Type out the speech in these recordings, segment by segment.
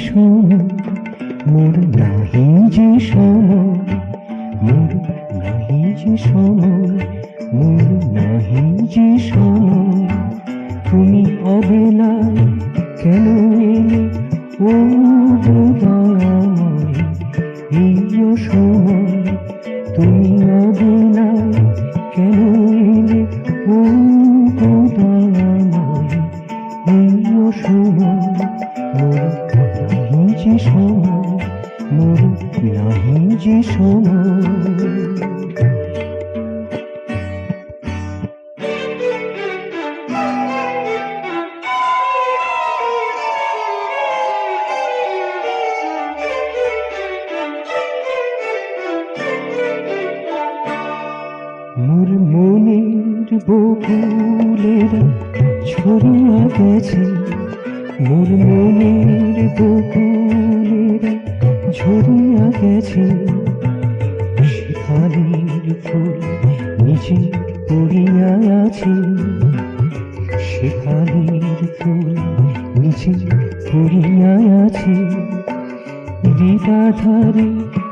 সময় মোর নাহি যে সময়, মোর নাহি যে সময়, মোর নাহি যে সময়। তুমি অবেলায় কেন এলে ও গো দয়াময়, এই সময় তুমি অবেলায় কেন এলে ও গো দয়াময়, এই সময় মোর নাহি যে সময়, মোর নাহি যে সময়। মোর মনের বকুলেরা ছড়িয়া গেছে, মোর মনের বকুলেরা ঝরিয়া গেছে। শেফালির ফুল নিচে পড়িয়া আছে, শেফালির ফুল নিচে পড়িয়া আছে। দীপাধারে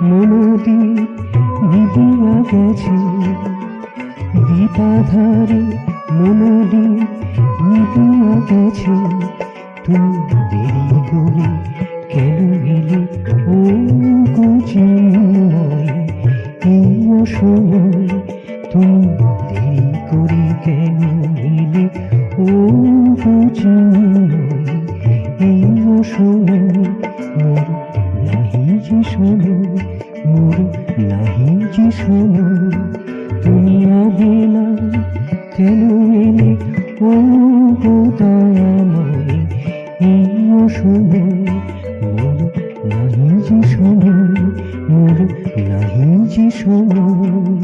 মনোদীপ নিভিয়া গেছে, দীপাধারে মনোদীপ নিভিয়া গেছে। তুমি দেরি করে কেন এলে ও গো চিন্ময়, এই সময় তুমি দেরি করে কেন এলে ও গো চিন্ময়, এই সময় মোর নাহি যে সময়, মোর নাহি যে সময়। তুমি অবেলায় কেন এলে ও গো দয়াময়, এই সময় মোর নাহি যে সময়, মোর নাহি যে সময়।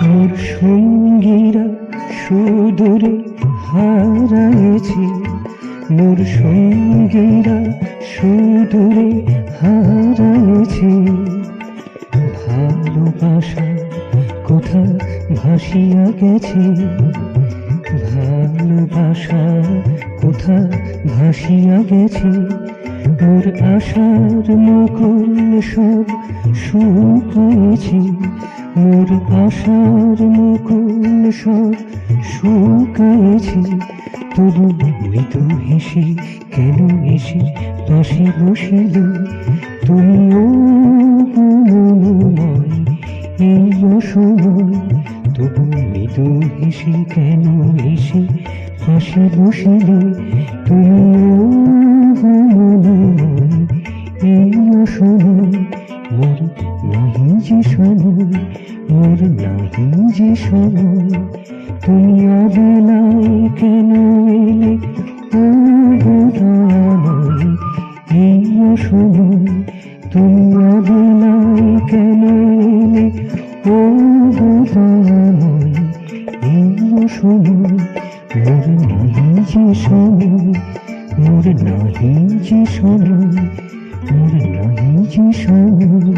মোর সঙ্গীরা সুদূরে হারাইছে, মোর সঙ্গীরা সুদূরে হারাইছে। ভালোবাসা কোথা ভাসিয়া গেছে, ভালোবাসা কোথা ভাসিয়া গেছে। মোর আশার মুকুল সব শুকাইছে, মোর আশার মুকুল সব শুকাইছে। তবু মৃদু হেসে কেন এসে পাশে বসিলে, তুমিও মনোময় এই সময়। তবু মৃদু হেসে কেন এসে পাশে বসিলে, তুমিও মনোময় এই সময়। মোর নাহি যে সময়, মোর নাহি যে সময়। তুমি অবেলায় কেন এলে ও গো দয়াময়, এই সময় তুমি অবেলায় কেন এলে ও গো দয়াময়, এই সময় মোর নাহি যে সময়, মোর নাহি যে সময়, মোর নাহি যে সময়,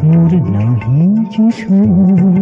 মোর নাহি যে সময়।